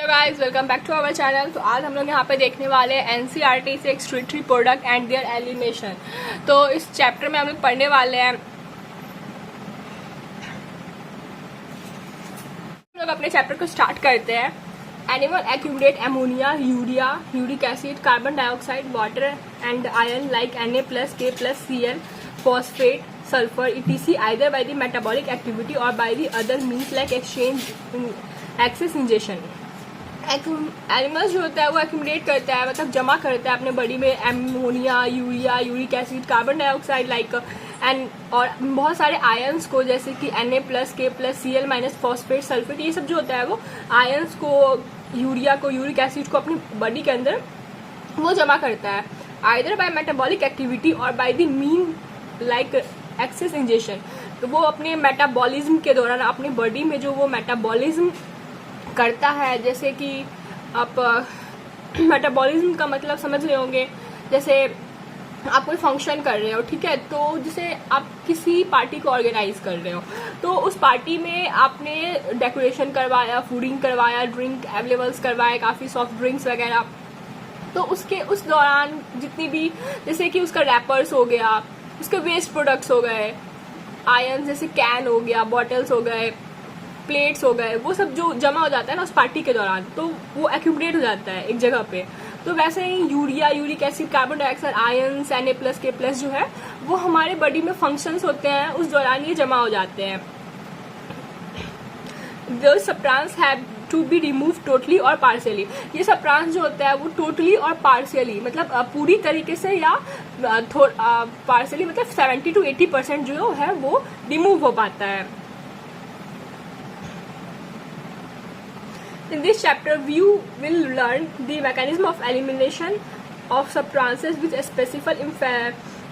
Hello guys, welcome back to our channel. तो आज हम लोग यहाँ पे देखने वाले हैं एनसीईआरटी से excretory product and there elimination. तो इस चैप्टर में हम लोग पढ़ने वाले हैं। हम लोग अपने चैप्टर को स्टार्ट करते हैं। Animal accumulate ammonia, urea, uric acid, carbon dioxide, water and iron like Na+, K+Cl, phosphate, sulfur, etc. either by the metabolic activity or by the other means like exchange, excess ingestion. Animals जो होता है वो accumulate करता है, मतलब जमा करता है अपने बॉडी में ammonia, urea, uric acid, carbon dioxide like and और बहुत सारे आयंस को, जैसे कि Na+, K+Cl-, फॉस्फेट, सल्फेट, ये सब जो होता है वो आयंस को, यूरिया को, यूरिक एसिड को अपनी बॉडी के अंदर वो जमा करता है, आइदर बाय मेटाबॉलिक एक्टिविटी और by the mean like excess ingestion. तो वो अपने मेटाबॉलिज्म के दौरान अपनी बॉडी में जो वो मेटाबॉलिज्म करता है, जैसे कि आप मेटाबॉलिज्म का मतलब समझ रहे होंगे, जैसे आप कोई फंक्शन कर रहे हो, ठीक है, तो जैसे आप किसी पार्टी को ऑर्गेनाइज कर रहे हो, तो उस पार्टी में आपने डेकोरेशन करवाया, फूडिंग करवाया, ड्रिंक अवेलेबल्स करवाए, काफ़ी सॉफ्ट ड्रिंक्स वगैरह। तो उस दौरान जितनी भी, जैसे कि उसका रैपर्स हो गया, उसके वेस्ट प्रोडक्ट्स हो गए, आयन जैसे कैन हो गया, बॉटल्स हो गए, प्लेट्स हो गए, वो सब जो जमा हो जाता है ना उस पार्टी के दौरान, तो वो एक्यूमुलेट हो जाता है एक जगह पे। तो वैसे ही urea, uric acid, carbon dioxide, ions, Na+, K+ जो है वो हमारे बॉडी में फंक्शंस होते हैं, उस दौरान ये जमा हो जाते हैं। Those substances have to be removed totally और partially। ये substance जो होता है वो टोटली और पार्शियली, मतलब पूरी तरीके से या पार्शियली, मतलब 70 to 80% जो है वो रिमूव हो पाता है। In this chapter, you will learn the mechanism of elimination of substances with specific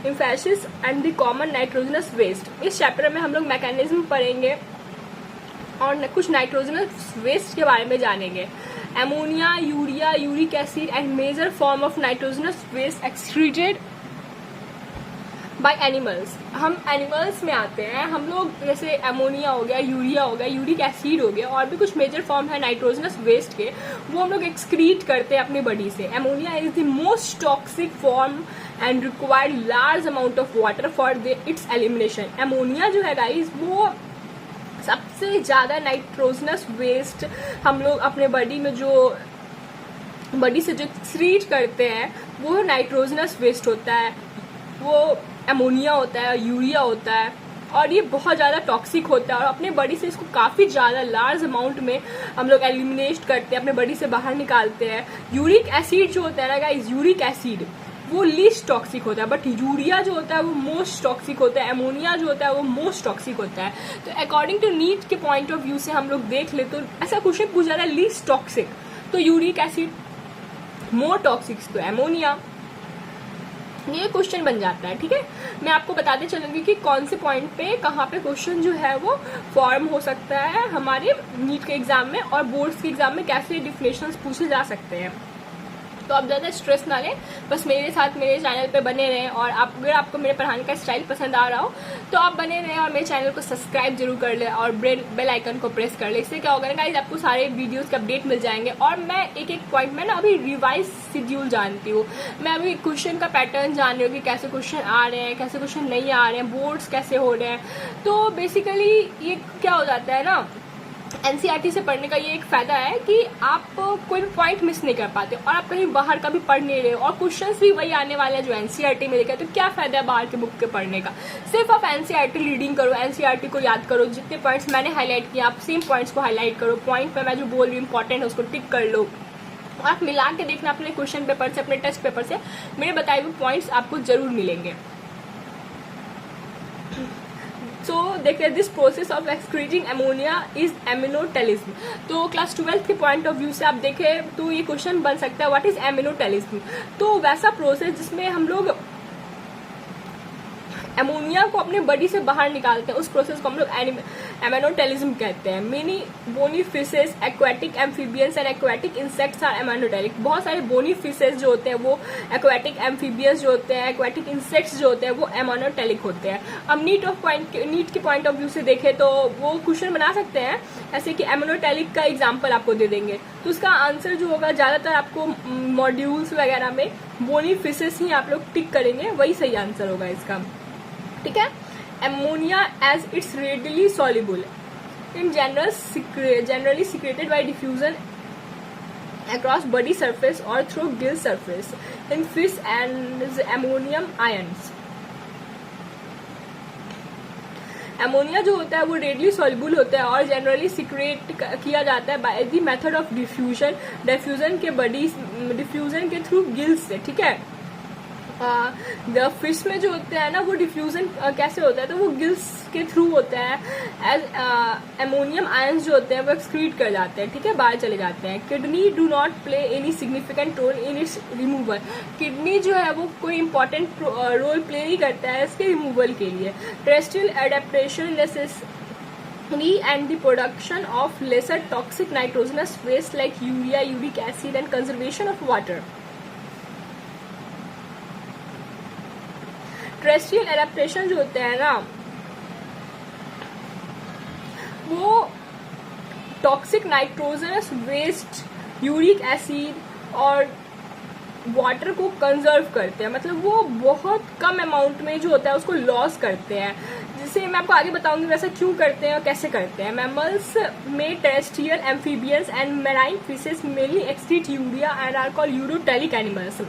emphasis and the common nitrogenous waste। इस चैप्टर में हम लोग मैकेनिज्म पढ़ेंगे और कुछ नाइट्रोजनस वेस्ट के बारे में जानेंगे। Ammonia, urea, uric acid and major form of nitrogenous waste excreted by animals. हम एनिमल्स में आते हैं, हम लोग जैसे अमोनिया हो गया, यूरिया हो गया, यूरिक एसिड हो गया, और भी कुछ मेजर फॉर्म है नाइट्रोजनस वेस्ट के, वो हम लोग एक्सक्रीट करते हैं अपनी बॉडी से। Ammonia is the most toxic form and required large amount of water for its elimination. Ammonia जो है गाइस वो सबसे ज़्यादा नाइट्रोजनस वेस्ट हम लोग अपने बॉडी में जो बॉडी से जो एक्सक्रीट करते हैं वो नाइट्रोजनस वेस्ट होता है, वो अमोनिया होता है, यूरिया होता है, और ये बहुत ज़्यादा टॉक्सिक होता है और अपने बॉडी से इसको काफ़ी ज़्यादा लार्ज अमाउंट में हम लोग एलिमिनेट करते हैं, अपने बॉडी से बाहर निकालते हैं। यूरिक एसिड जो होता है ना गाइस, यूरिक एसिड वो लीस्ट टॉक्सिक होता है, बट यूरिया जो होता है वो मोस्ट टॉक्सिक होता है, अमोनिया जो होता है वो मोस्ट टॉक्सिक होता है। तो अकॉर्डिंग टू नीट के पॉइंट ऑफ व्यू से हम लोग देख ले तो ऐसा क्वेश्चन पूछा जाता है लीस्ट टॉक्सिक, तो यूरिक एसिड, मोर टॉक्सिक तो अमोनिया, ये क्वेश्चन बन जाता है। ठीक है, मैं आपको बताते चलूंगी कि कौन से पॉइंट पे कहाँ पे क्वेश्चन जो है वो फॉर्म हो सकता है हमारे नीट के एग्जाम में, और बोर्ड्स के एग्जाम में कैसे डिफिनेशंस पूछे जा सकते हैं। तो आप ज़्यादा स्ट्रेस ना लें, बस मेरे साथ मेरे चैनल पे बने रहें, और अगर आपको मेरे पढ़ाने का स्टाइल पसंद आ रहा हो तो आप बने रहें और मेरे चैनल को सब्सक्राइब जरूर कर लें और बेल आइकन को प्रेस कर लें। इससे क्या होगा ना गाइस, आपको सारे वीडियोस के अपडेट मिल जाएंगे। और मैं एक एक पॉइंट में ना अभी रिवाइज शेड्यूल जानती हूँ, मैं अभी क्वेश्चन का पैटर्न जान रही हूँ कि कैसे क्वेश्चन आ रहे हैं, कैसे क्वेश्चन नहीं आ रहे हैं, बोर्ड्स कैसे हो रहे हैं। तो बेसिकली ये क्या हो जाता है ना, एनसीईआरटी से पढ़ने का ये एक फायदा है कि आप कोई भी पॉइंट मिस नहीं कर पाते, और आप कहीं बाहर का भी पढ़ नहीं रहे हो, और क्वेश्चंस भी वही आने वाले हैं जो एनसीईआरटी में लिखा है। तो क्या फायदा है बाहर के बुक के पढ़ने का, सिर्फ आप एनसीईआरटी रीडिंग करो, एनसीईआरटी को याद करो, जितने पॉइंट्स मैंने हाईलाइट किया आप सेम पॉइंट्स को हाईलाइट करो, पॉइंट पे मैं जो बोल रही हूँ इंपॉर्टेंट है उसको टिक कर लो, और आप मिला के देखना अपने क्वेश्चन पेपर से, अपने टेस्ट पेपर से, मेरे बताए हुए पॉइंट्स आपको जरूर मिलेंगे। सो देखिए, this process of excreting ammonia is ammonotelism. तो क्लास 12 के पॉइंट ऑफ व्यू से आप देखें तो ये क्वेश्चन बन सकता है, व्हाट इज एमिनोटेलिज्म। तो वैसा प्रोसेस जिसमें हम लोग अमोनिया को अपने बॉडी से बाहर निकालते हैं, उस प्रोसेस को हम लोग एमेनोटेलिज्म कहते हैं। Many bony fishes, aquatic amphibians and aquatic insects are ammonotelic. बहुत सारे बोनी फिशेस जो होते हैं वो, एक्वाटिक एम्फीबियंस जो होते हैं, एक्वाटिक इंसेक्ट्स जो होते हैं वो एमेनोटेलिक होते हैं। अब नीट के पॉइंट ऑफ व्यू से देखें तो वो क्वेश्चन बना सकते हैं ऐसे कि एमेनोटेलिक का एग्जाम्पल आपको दे देंगे, तो उसका आंसर जो होगा ज्यादातर आपको मॉड्यूल्स वगैरह में बोनी फिशेस ही आप लोग टिक करेंगे, वही सही आंसर होगा इसका। ठीक है। Ammonia as it's readily soluble in generally secreted by diffusion across body surface or through gill surface in fish and ammonium ions। Ammonia जो होता है वो रेडली सॉल्युबल होता है और जनरली सिक्रेट किया जाता है by the method of diffusion के थ्रू गिल्स से। ठीक है। फिश में जो होते हैं ना वो डिफ्यूजन कैसे होता है, तो वो गिल्स के थ्रू होता है। एज अमोनियम आयंस जो होते हैं वो एक्सक्रीट कर जाते हैं, ठीक है, बाहर चले जाते हैं। Kidney do not play any significant role in its removal. Kidney जो है वो कोई इंपॉर्टेंट रोल प्ले नहीं करता है इसके रिमूवल के लिए। Terrestrial adaptation and the production of lesser toxic nitrogenous waste like urea, uric acid and conservation of water। Terrestrial adaptation जो होते हैं ना वो toxic nitrogenous waste, uric acid और वाटर को कंजर्व करते हैं, मतलब वो बहुत कम अमाउंट में जो होता है उसको लॉस करते हैं, जिसे मैं आपको आगे बताऊंगी वैसा क्यों करते हैं और कैसे करते हैं। मैमल्स में terrestrial, amphibians and marine fishes mainly excrete urea and are called ureotelic animals.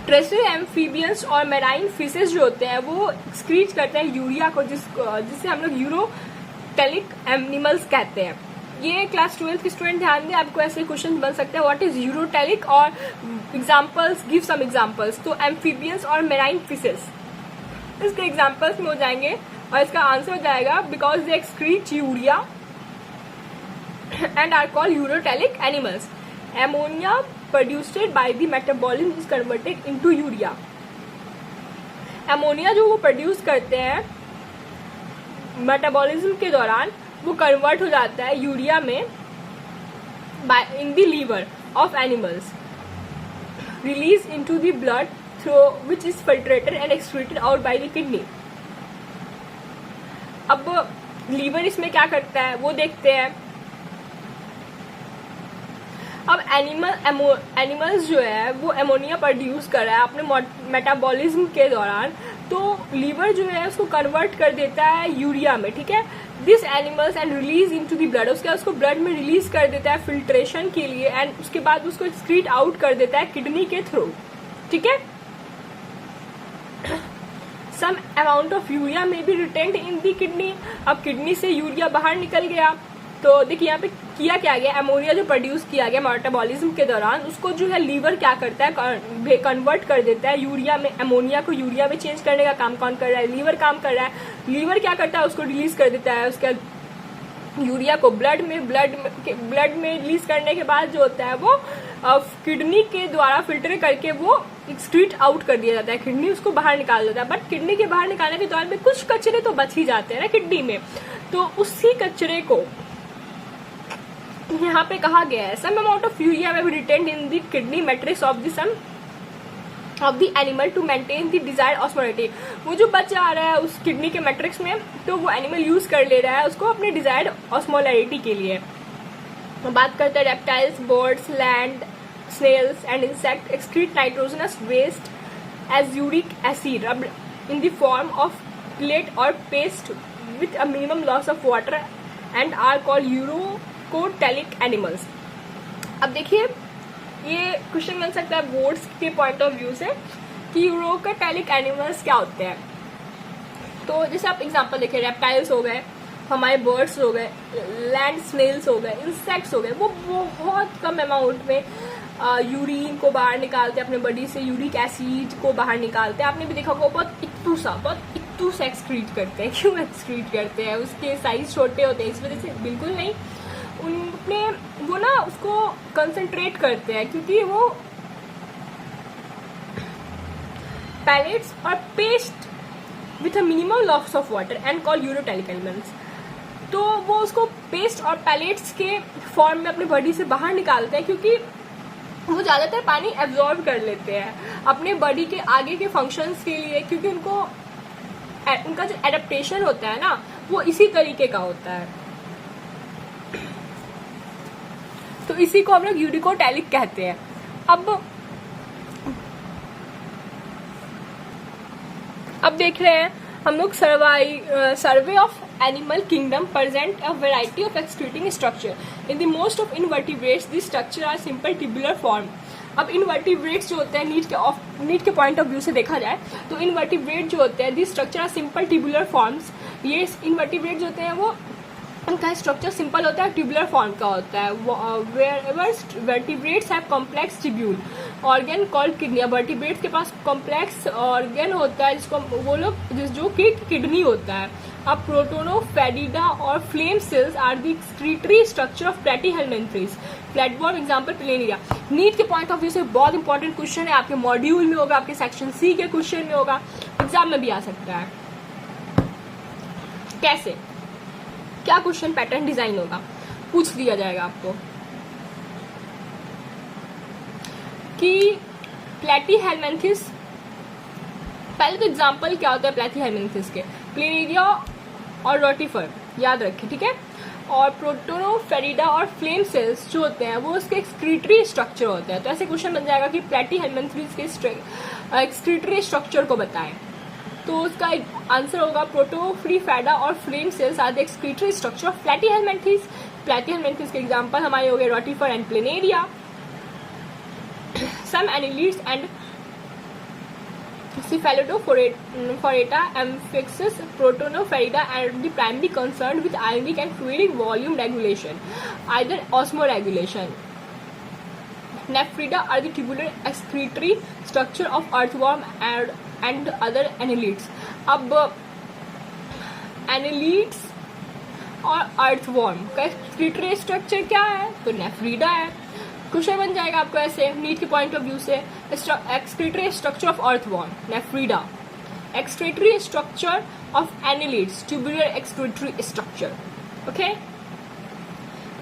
Terrestrial, amphibians और मैराइन फिशेस जो होते हैं वो एक्सक्रीट करते हैं यूरिया को, जिससे हम लोग यूरोटेलिक एनिमल्स कहते हैं। ये क्लास 12 के स्टूडेंट ध्यान दें, आपको ऐसे क्वेश्चन बन सकते हैं व्हाट इज यूरोटेलिक और एग्जांपल्स, गिव सम एग्जांपल्स। तो एम्फीबियंस और मैराइन फिशेस इसके एग्जांपल्स में हो जाएंगे और इसका आंसर हो जाएगा because they excrete urea and are called ureotelic animals. Ammonia produced by the metabolism is converted into urea। Ammonia जो वो प्रोड्यूस करते हैं मेटाबॉलिज्म के दौरान वो कन्वर्ट हो जाता है यूरिया में in the liver of animals, release into the blood through which is filtrated and excreted out by the kidney. अब लीवर इसमें क्या करता है वो देखते हैं। अब एनिमल्स जो है वो अमोनिया प्रोड्यूस कर रहा है अपने मेटाबॉलिज्म के दौरान, तो लीवर जो है उसको कन्वर्ट कर देता है यूरिया में। ठीक है। This animals and release into the blood, उसके बाद उसको ब्लड में रिलीज कर देता है फिल्ट्रेशन के लिए एंड उसके बाद उसको एक्सक्रीट आउट कर देता है किडनी के थ्रू। ठीक है। सम अमाउंट ऑफ यूरिया में be retained in the kidney. अब किडनी से यूरिया बाहर निकल गया, तो देखिए यहाँ पे किया क्या गया, अमोनिया जो प्रोड्यूस किया गया मेटाबॉलिज्म के दौरान उसको जो है लीवर क्या करता है, कन्वर्ट कर देता है यूरिया में। अमोनिया को यूरिया में चेंज करने का काम कौन कर रहा है, लीवर काम कर रहा है। लीवर क्या करता है, उसको रिलीज कर देता है, उसके यूरिया को ब्लड में रिलीज करने के बाद जो होता है वो किडनी के द्वारा फिल्टर करके वो एक्सक्रीट आउट कर दिया जाता है, किडनी उसको बाहर निकाल देता है। बट किडनी के बाहर निकालने के दौरान में कुछ कचरे तो बच ही जाते हैं ना किडनी में, तो उसी कचरे को यहाँ पे कहा गया है सम अमाउंट ऑफ यूरिया में be retained in the kidney matrix of the some of the animal to maintain the desired osmolality. वो जो बच जा रहा है उस किडनी के मैट्रिक्स में, तो वो एनिमल यूज कर ले रहा है उसको अपने डिजायर्ड ऑस्मोलिटी के लिए। बात करते हैं reptiles, birds, land snails and insect excrete nitrogenous waste as uric acid in the form of pellet और paste with a minimum loss of water and are called ureotelic animals. अब देखिए ये question बन सकता है बोर्ड्स के point of view से कि यूरोटेलिक एनिमल्स क्या होते हैं। तो जैसे आप एग्जांपल देखिए, रेप्टाइल्स हो गए, हमारे बर्ड्स हो गए, लैंड स्नेल्स हो गए, इंसेक्ट्स हो गए, वो बहुत कम अमाउंट में यूरिन को बाहर निकालते हैं अपने बॉडी से, यूरिक एसिड को बाहर निकालते हैं। आपने भी देखा होगा बहुत इत्तू सा एक्सक्रीट करते हैं। क्यों एक्सक्रीट करते हैं, उसके साइज छोटे होते हैं इस वजह से? बिल्कुल नहीं, उनने वो ना उसको कंसंट्रेट करते हैं क्योंकि वो पैलेट्स और paste with a minimum loss of water and called ureotelic elements. तो वो उसको पेस्ट और पैलेट्स के फॉर्म में अपनी बॉडी से बाहर निकालते हैं, क्योंकि वो ज़्यादातर पानी एब्जॉर्ब कर लेते हैं अपने बॉडी के आगे के फंक्शंस के लिए, क्योंकि उनका जो एडेप्टेशन होता है ना वो इसी तरीके का होता है। तो इसी को हम लोग यूरिकोटैलिक कहते हैं। अब देख रहे हैं हम लोग survey of animal kingdom present a variety of excreting structure. In the most of invertebrates this structure are simple tubular form. अब इनवर्टिब्रेट्स जो होते हैं नीड के पॉइंट ऑफ व्यू से देखा जाए तो इनवर्टिब्रेट जो होते हैं this structure are simple tubular forms. ये इनवर्टिब्रेट जो होते हैं वो उनका स्ट्रक्चर सिंपल होता है, ट्यूबुलर फॉर्म का होता है। Wherever vertebrates have complex tubule organ called kidney. Vertebrates के पास कॉम्प्लेक्स ऑर्गन होता है जिसको वो लोग जो कि किडनी होता है। अब प्रोटोनोफेडिडा और flame cells are the excretory structure of platyhelminthes. Platform example planaria. NEET के पॉइंट ऑफ व्यू से बहुत इंपॉर्टेंट क्वेश्चन है, आपके मॉड्यूल में होगा, आपके सेक्शन सी के क्वेश्चन में होगा, एग्जाम में भी आ सकता है। कैसे, क्या क्वेश्चन पैटर्न डिजाइन होगा, पूछ दिया जाएगा आपको कि प्लेटीहेलमिन्थेस, पहले तो एग्जाम्पल क्या होता है प्लेटीहेलमिन्थेस के, प्लेनेरिया और रोटिफर याद रखें, ठीक है। और प्रोटोनोफेरिडा और फ्लेम सेल्स जो होते हैं वो उसके एक्सक्रीटरी स्ट्रक्चर होते हैं। तो ऐसे क्वेश्चन बन जाएगा कि प्लेटीहेलमिन्थेस के एक्सक्रीटरी स्ट्रक्चर को बताएं, तो उसका आंसर होगा प्रोटोफेरिडा और flame cells are the excretory structure of platyhelminthes. Platyhelminthes के एग्जांपल हमारे हो गए rotifer and planaria. Some annelids and Cephalosporeta amphixis protonoferida are the primary concerned with ionic and fluidic volume regulation, either osmoregulation. Nephrida are the tubular excretory structure of earthworm and other annelids. अब annelids और earthworm का excretory structure क्या है, तो नेफ्रीडा है। Question बन जाएगा आपको ऐसे नीट के पॉइंट ऑफ व्यू से, excretory structure of earthworm nephridia, excretory structure of annelids tubular excretory structure. Okay,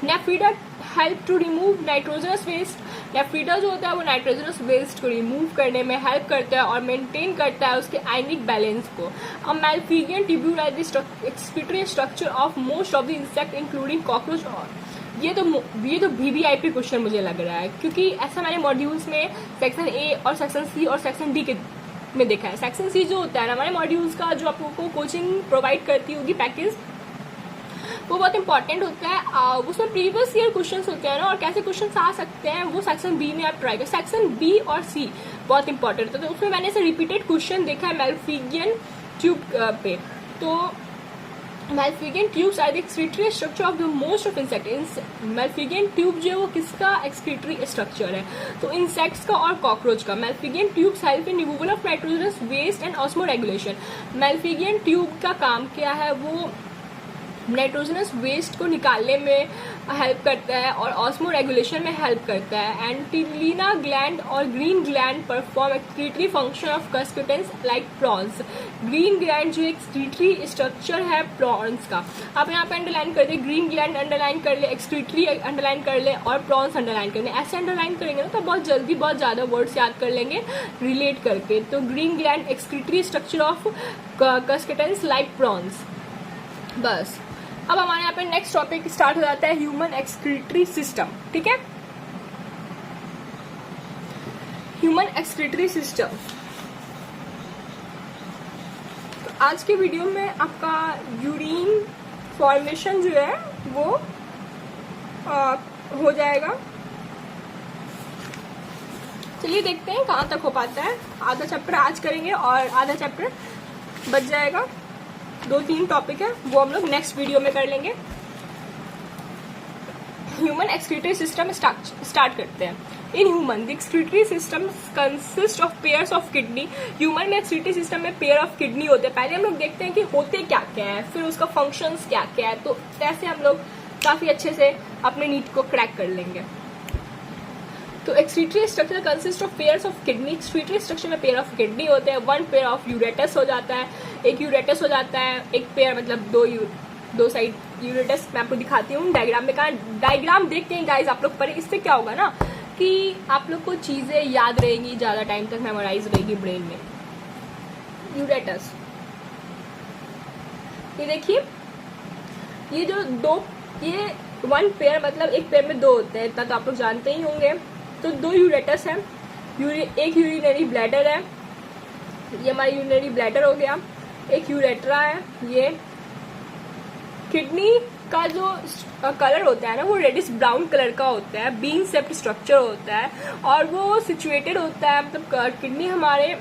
nephridia help to remove nitrogenous waste. Nephridia जो होता है वो नाइट्रोजनस वेस्ट को रिमूव करने में हेल्प करता है और मेंटेन करता है उसके आयनिक बैलेंस को। अब Malpighian tubule are the excretory structure of most of the insect including cockroach. और ये तो VVIP क्वेश्चन मुझे लग रहा है, क्योंकि ऐसा मैंने मॉड्यूल्स में सेक्शन ए और सेक्शन सी और सेक्शन डी के में देखा है। सेक्शन सी जो होता है ना हमारे मॉड्यूल्स का, जो आप लोगों को कोचिंग प्रोवाइड करती होगी पैकेज, वो बहुत इंपॉर्टेंट होता है। उसमें प्रीवियस ईयर क्वेश्चंस होते हैं ना, और कैसे क्वेश्चंस आ सकते हैं वो सेक्शन बी में आप ट्राई करें। सेक्शन बी और सी बहुत इंपॉर्टेंट होता है, तो उसमें मैंने ऐसे रिपीटेड क्वेश्चन देखा है मैल्फिगियन ट्यूब पे। तो Malpighian tubes are the excretory structure of the most of insect. Malpighian tube जो है वो किसका एक्सक्रीटरी स्ट्रक्चर है, तो इंसेक्ट्स का और कॉकरोच का। Malpighian tubes help in removal of nitrogenous waste and osmoregulation. Malpighian tube का काम क्या है, वो नाइट्रोजनस वेस्ट को निकालने में हेल्प करता है और ऑस्मो रेगुलेशन में हेल्प करता है। एंटिलीना ग्लैंड और green gland perform excretory function of crustaceans like prawns. Green gland जो एक्सक्रीटरी स्ट्रक्चर है प्रॉन्स का, आप यहाँ पे अंडरलाइन कर दे, ग्रीन ग्लैंड अंडरलाइन कर ले, एक्सक्रीटरी अंडरलाइन कर ले और प्रॉन्स अंडरलाइन कर ले। ऐसे अंडरलाइन करेंगे ना तो बहुत जल्दी बहुत ज़्यादा वर्ड्स याद कर लेंगे रिलेट करके। तो green gland excretory structure of crustaceans like prawns. बस अब हमारे यहाँ पे नेक्स्ट टॉपिक स्टार्ट हो जाता है ह्यूमन एक्सक्रीटरी सिस्टम, ठीक है। ह्यूमन एक्सक्रीटरी सिस्टम, तो आज के वीडियो में आपका यूरिन फॉर्मेशन जो है वो हो जाएगा। चलिए देखते हैं कहाँ तक हो पाता है। आधा चैप्टर आज करेंगे और आधा चैप्टर बच जाएगा। 2-3 टॉपिक है वो हम लोग नेक्स्ट वीडियो में कर लेंगे। ह्यूमन एक्सक्रीटरी सिस्टम स्टार्ट करते हैं। In human the excretory system consist of pairs of kidney. Human में एक्सक्रीटरी सिस्टम में पेयर ऑफ किडनी होते हैं। पहले हम लोग देखते हैं कि होते क्या क्या है, फिर उसका फंक्शंस क्या क्या है, तो ऐसे हम लोग काफी अच्छे से अपने नीट को क्रैक कर लेंगे। तो excretory structure consist of pairs of kidney. Excretory structure में पेयर ऑफ किडनी होते हैं, वन पेयर ऑफ यूरेटस हो जाता है, एक यूरेटस हो जाता है, एक पेयर मतलब दो साइड यूरेटस। मैं आपको दिखाती हूँ डायग्राम में, कहा डायग्राम देखते हैं गाइस आप लोग पर। इससे क्या होगा ना कि आप लोग को चीजें याद रहेंगी, ज्यादा टाइम तक मेमोराइज रहेगी ब्रेन में। यूरेटस, ये देखिए, ये जो ये वन पेयर मतलब एक पेयर में दो होते हैं, इतना तो आप लोग जानते ही होंगे। तो दो यूरेटस है, एक यूरिनरी ब्लैडर है, ये हमारा यूरिनरी ब्लैडर हो गया, एक यूरेट्रा है। ये किडनी का जो कलर होता है ना वो रेडिश ब्राउन कलर का होता है, बीन शेप्ड स्ट्रक्चर होता है, और वो सिचुएटेड होता है, मतलब किडनी हमारे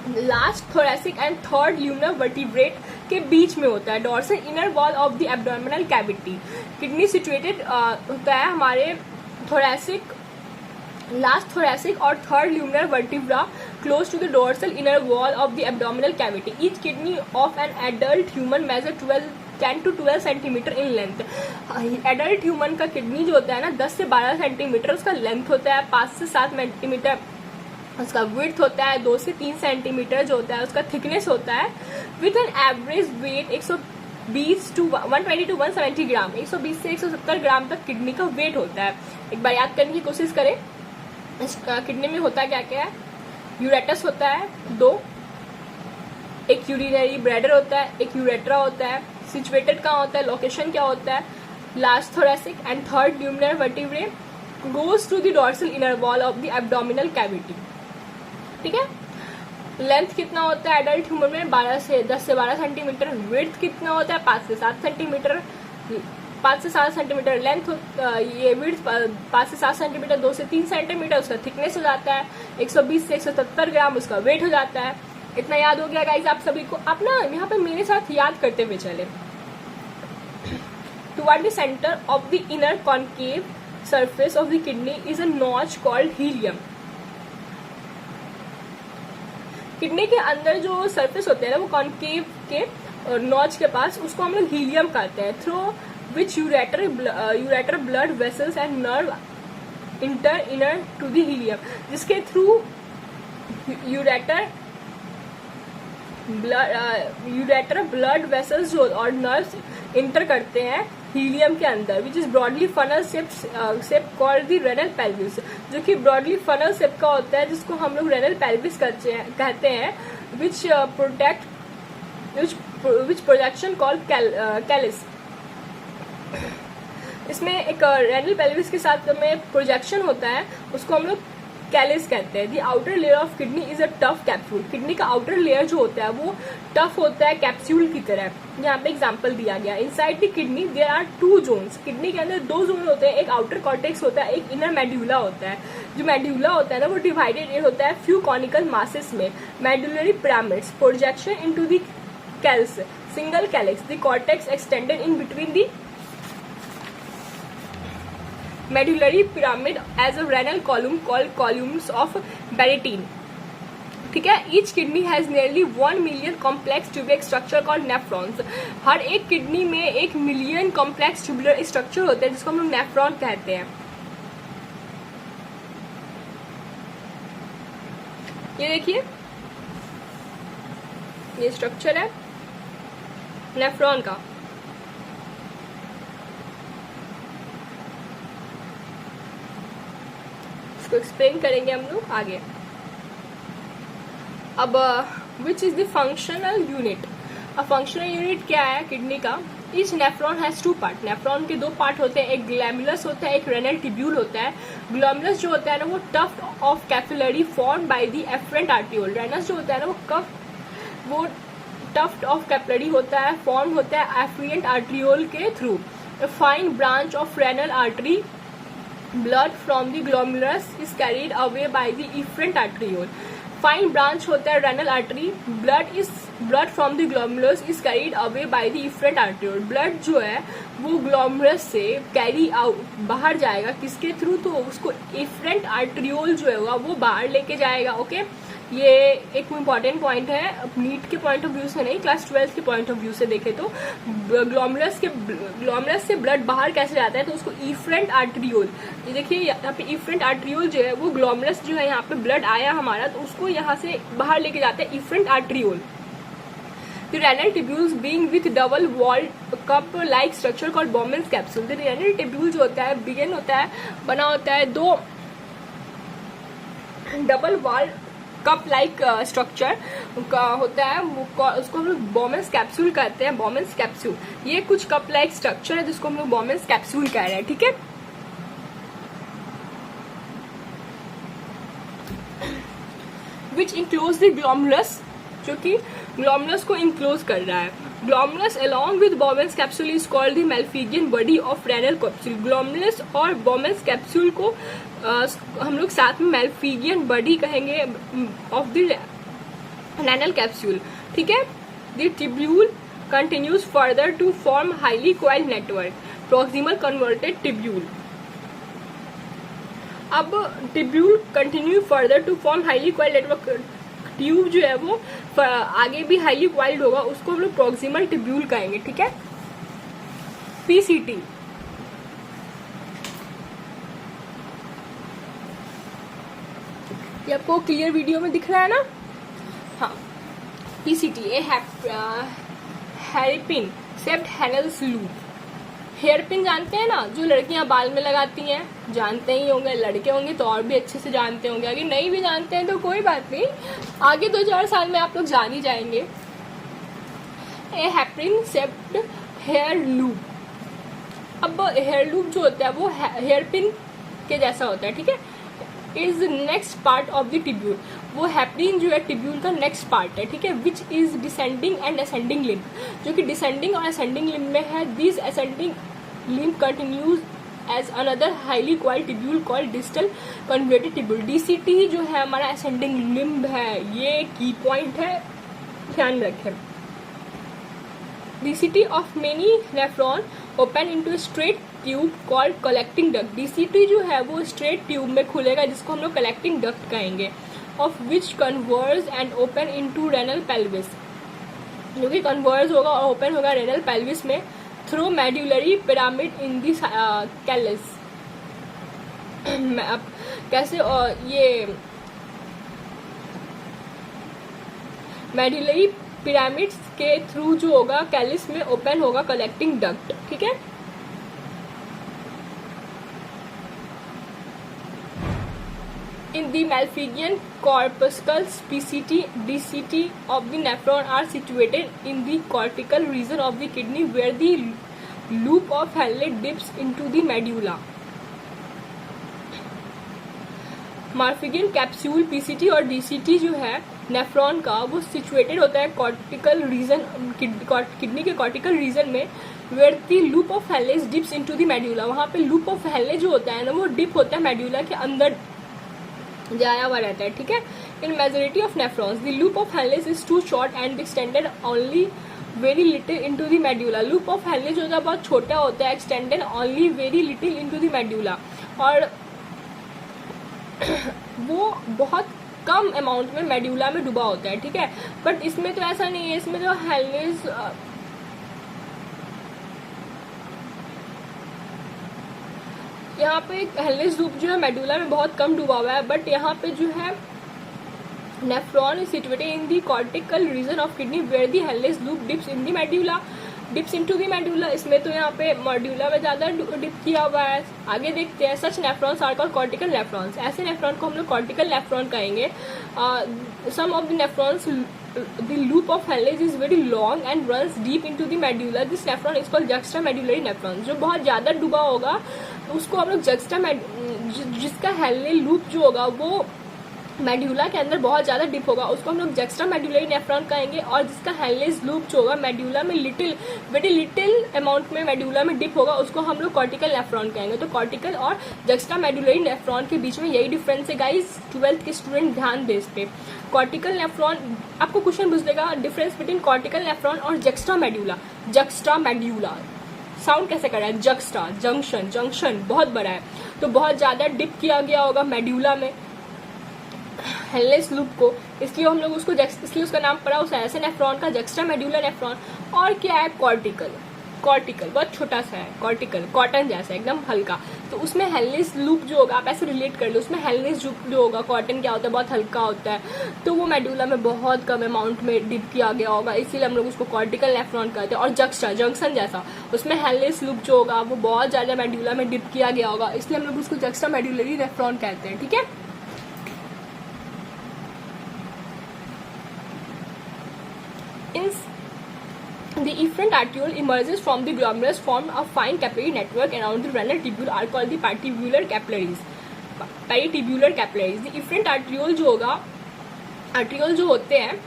last thoracic and third lumbar vertebrate के बीच में होता है, dorsal inner wall of the abdominal cavity. Kidney situated होता है हमारे थोरेसिक, लास्ट थोरेसिक और third lumbar vertebra close to the dorsal inner wall of the abdominal cavity. Each kidney of an adult human measure 10 to 12 centimetre in length. Adult human का kidney जो होता है ना 10 से 12 सेंटीमीटर उसका length होता है, 5 से 7 सेंटीमीटर उसका विड्थ होता है, 2 से 3 सेंटीमीटर जो होता है उसका थिकनेस होता है, with an average weight 120 to 170 ग्राम, 120 से 170 ग्राम तक किडनी का वेट होता है। एक बार याद करने की कोशिश करें, इस किडनी में होता क्या क्या है। यूरेटस होता है दो, एक यूरिनरी ब्लैडर होता है, एक यूरेट्रा होता है। सिचुएटेड कहाँ होता है, लोकेशन क्या होता है, last thoracic and third lumbar vertebrae goes to the dorsal inner wall of the abdominal cavity. ठीक है, लेंथ कितना होता है एडल्ट ह्यूमन में 10 से 12 सेंटीमीटर, विड्थ कितना होता है 5 से 7 सेंटीमीटर, 5 से 7 सेंटीमीटर लेंथ, ये विड्थ 5 से 7 सेंटीमीटर, 2 से 3 सेंटीमीटर उसका थिकनेस हो जाता है, 120 से 170 ग्राम उसका वेट हो जाता है। इतना याद हो गया गाइस आप सभी को। आप ना यहाँ पे मेरे साथ याद करते हुए चले। Toward the centre of the inner concave surface of the kidney is a notch called helium. Kidney के अंदर जो सरफेस होते हैं ना वो कॉन्केव के नॉच के पास, उसको हम लोग हीलियम कहते हैं। Through which ureter blood vessels and nerve enter inner to the hilum, जिसके थ्रू यूरेटर ब्लड वेसल्स जो और नर्व्स इंटर करते हैं हीलियम के अंदर, which is broadly funnel shape called the renal pelvis, जो कि ब्रॉडली फनल शेप का होता है जिसको हम लोग रेनल पेल्विस कहते हैं, विच प्रोजेक्शन कॉल्ड कैलिस। इसमें एक रेनल पेल्विस के साथ में प्रोजेक्शन होता है, उसको हम लोग कैलिस कहते हैं। The outer layer of kidney is a tough capsule. Kidney का आउटर लेयर जो होता है वो टफ होता है कैप्सूल की तरह। यहाँ पे एग्जांपल दिया गया, inside the kidney there are 2 zones. Kidney के अंदर 2 जोन होते हैं, एक आउटर कॉर्टेक्स होता है, एक इनर मेड्यूला होता है। जो मेड्यूला होता है ना वो डिवाइडेड होता है फ्यू कॉनिकल मासेस में, medullary pyramids, projection into the calyces, single calyx, the cortex extended in between the medullary pyramid as a renal column called columns of Barrettine. ठीक है, each kidney has nearly 1 million complex tubular structure called nephrons. हर एक kidney में 1 million complex tubular structure होते हैं जिसको हम लोग nephron कहते हैं। ये देखिए, ये स्ट्रक्चर है नेफ्रॉन का। इसको एक्सप्लेन करेंगे हम लोग आगे। अब which is the functional unit. अब फंक्शनल यूनिट क्या है किडनी का। Each nephron has 2 part. Nephron के 2 पार्ट होते हैं, एक ग्लैमुलस होता है, एक रेनल ट्यूब्यूल होता है। ग्लैमुलस जो होता है ना वो tuft of capillary form by the efferent arteriole. रेनस जो होता है ना वो टफ्ट ऑफ कैपिलरी होता है, फॉर्म होता है एफरेंट आर्टियोल के through. Fine branch of renal artery, blood from the glomerulus is carried away by the efferent arteriole. Fine branch होता है renal artery, blood from the glomerulus is carried away by the efferent arteriole. Blood जो है वो glomerulus से carry out बाहर जाएगा, किसके through, तो उसको इफरेंट आर्टियोल जो है वो बाहर लेके जाएगा। ओके, ये एक इम्पॉर्टेंट पॉइंट है, नीट के पॉइंट ऑफ व्यू से नहीं, क्लास 12 के पॉइंट ऑफ व्यू से देखे तो ग्लोमरुलस से ब्लड बाहर कैसे जाता है, तो उसको इफरेंट आर्टरियोल, ये देखिए यहाँ पे इफरेंट आर्टरियोल जो है वो ग्लोमरुलस जो है यहाँ पे ब्लड आया हमारा तो उसको यहाँ से बाहर लेके जाता है efferent आर्टरियोल। The renal tubules being with double walled cup like structure called Bowman's capsule। The renal tubule जो होता है बिगन होता है, बना होता है दो double wall cup like structure का होता है, उसको हम लोग बॉमेंस कैप्सूल कहते हैं। बॉमेंस कैप्सूल ये कुछ कप लाइक स्ट्रक्चर है जिसको हम लोग बॉमेंस कैप्सूल कह रहे हैं, ठीक है। विच इंक्लोज द ग्लोमरुलस, जो कि ग्लोमरुलस को इंक्लोज कर रहा है। Glomerulus along with Bowman's capsule is called the Malpighian body of renal capsule. Glomerulus और बॉमेंस कैप्सूल को हम लोग साथ में मेल्फिगियन बॉडी कहेंगे ऑफ द रेनल कैप्सूल, ठीक है। The tubule continues further to form highly coiled network, proximal converted tubule. अब tubule continue further to form highly coiled network, tube जो है वो आगे भी हाईली कॉइल्ड होगा, उसको हम लोग प्रॉक्सिमल ट्यूब्यूल कहेंगे, ठीक है। पीसीटी, ये आपको क्लियर वीडियो में दिख रहा है ना, हाँ। पीसीटी ए हेयरपिन सेप्ट हेनल्स लूप। हेयरपिन जानते हैं ना, जो लड़कियां बाल में लगाती हैं, जानते ही होंगे, लड़के होंगे तो और भी अच्छे से जानते होंगे, अगर नहीं भी जानते हैं तो कोई बात नहीं, आगे 2-4 साल में आप लोग जान ही जाएंगे। ए हेयरपिन सेप्ट हेयर लूप। अब हेयर लूप जो होता है वो हेयरपिन के जैसा होता है, ठीक है। Is next part of the tubule, वो हेपरिन जो है ट्यूब्यूल का नेक्स्ट पार्ट है, ठीक है। Which is descending and ascending limb, जो कि डिसेंडिंग और असेंडिंग लिम्ब में है। This ascending limb continues as another highly coiled tubule called distal converted tubule. DCT जो है हमारा असेंडिंग लिम्ब है, ये की पॉइंट है, ध्यान रखें। DCT of many nephron open into straight tube called collecting duct. DCT जो है वो स्ट्रेट ट्यूब में खुलेगा जिसको हम लोग कलेक्टिंग डक्ट कहेंगे। Of which converse and open into renal pelvis, जो कि कन्वर्स होगा और ओपन होगा रेनल पेल्विस में थ्रू मेड्यूलरी पिरामिड इन दी कैलस। अब कैसे ये मेड्यूलरी पिरामिड्स के थ्रू जो होगा कैलिस में ओपन होगा कलेक्टिंग डक्ट, ठीक है। In the Malpighian corpuscles, PCT, DCT of the nephron are situated in the cortical region of the kidney where the loop of Henle dips into the medulla. Malpighian capsule PCT और DCT जो है nephron का वो situated होता है cortical region, kidney के cortical region में, where the loop of Henle's dips into the medulla. वहाँ पे लूप ऑफ हेले जो होता है ना वो डिप होता है मेड्यूला के अंदर जाया हुआ रहता है, ठीक है। In majority of nephrons the loop of Henle's is too short and extended only very little into the medulla. Loop of Henle's होता है बहुत छोटा होता है, extended only very little into the medulla, और वो बहुत कम अमाउंट में मेड्यूला में डूबा होता है, ठीक है। बट इसमें तो ऐसा नहीं है, इसमें जो हेलेज यहाँ पे हेलेज लूप जो है मेडुला में बहुत कम डूबा हुआ है, बट यहाँ पे जो है nephron is situated in the cortical region of kidney where the Henle's loop dips in the medulla, dips into the medulla. इसमें तो यहाँ पे मेडुला में ज्यादा डिप किया हुआ है। आगे देखते हैं, such nephrons are called cortical nephrons. ऐसे नेफ्रॉन को हम लोग कॉर्टिकल नेफ्रॉन कहेंगे। Some of the nephrons the loop of Henle is very long and runs deep into the medulla. This nephron is called juxtamedullary nephron. जो बहुत ज्यादा डूबा होगा उसको हम लोग जिसका हेले लूप जो होगा वो मेड्यूला के अंदर बहुत ज्यादा डिप होगा उसको हम लोग जुक्स्टामेडुलरी नेफ्रॉन कहेंगे, और जिसका हेलेज लूप जो होगा मेड्यूला में वेरी लिटिल अमाउंट में मेड्यूला में डिप होगा उसको हम लोग कॉर्टिकल नेफ्रॉन कहेंगे। तो कॉर्टिकल और जुक्स्टामेडुलरी नेफ्रॉन के बीच में यही डिफरेंस है गाइस। 12th के स्टूडेंट ध्यान दे इस पे। कॉर्टिकल नेफ्रॉन आपको क्वेश्चन पूछ देगा डिफरेंस बिटवीन कॉर्टिकल नेफ्रॉन और जुक्स्टामेडुला। जुक्स्टामेडुला साउंड कैसे कर रहा है, जक्स्टा जंक्शन बहुत बड़ा है, तो बहुत ज्यादा डिप किया गया होगा मेड्यूला में। हेललेस लूप को, इसलिए हम लोग उसको इसलिए उसका नाम पड़ा उस ऐसे नेफ्रॉन का, जक्स्ट्रा मेड्यूलर नेफ्रॉन। और क्या है, कॉर्टिकल, कॉर्टिकल बहुत छोटा सा है, कॉर्टिकल कॉटन जैसा एकदम हल्का। तो उसमें हेललेस लूप जो होगा, आप ऐसे रिलेट कर लो, उसमें हेललेस लूप जो होगा, कॉटन क्या होता है, बहुत हल्का होता है, तो वो मेडुला में बहुत कम अमाउंट में डिप किया गया होगा, इसीलिए हम लोग उसको कॉर्टिकल नेफ्रॉन कहते हैं। और जक्स्ट्रा, जंक्शन जैसा, उसमें हेललेस लूप जो होगा वो बहुत ज्यादा मेडुला में डिप किया गया होगा, इसलिए हम लोग उसको जक्स्ट्रा मेडुलरी नेफ्रॉन कहते हैं। ठीक है, The efferent arteriole emerges from the glomerulus, form a fine capillary network around the renal tubule are called the peritubular capillaries. Peritubular capillaries. The efferent arteriole जो होगा, arteriole जो होते हैं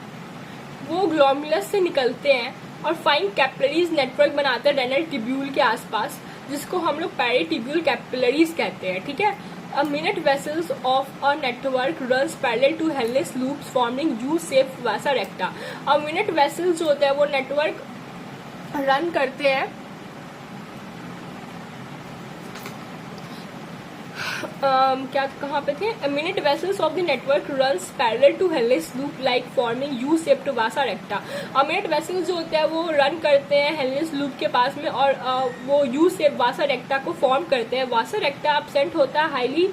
वो ग्लोमेरुलस से निकलते हैं और फाइन कैपिलरीज नेटवर्क बनाते हैं रेनल ट्यूब्यूल के आसपास, जिसको हम लोग पेरिट्यूब्यूल कैपिलरीज कहते हैं। ठीक है, A minute vessels of a network runs parallel to Henle's loops forming U-shaped vasa recta. A minute vessels जो होते हैं वो नेटवर्क रन करते हैं क्या कहाँ पे थे, minute vessels of the network runs parallel to Henle's loop like forming U shaped vasa recta. Minute vessels जो होते हैं वो रन करते हैं हेललेस लूप के पास में और वो यू शेप वासा रेक्टा को फॉर्म करते हैं। वासा रेक्टा एब्सेंट होता है, हाईली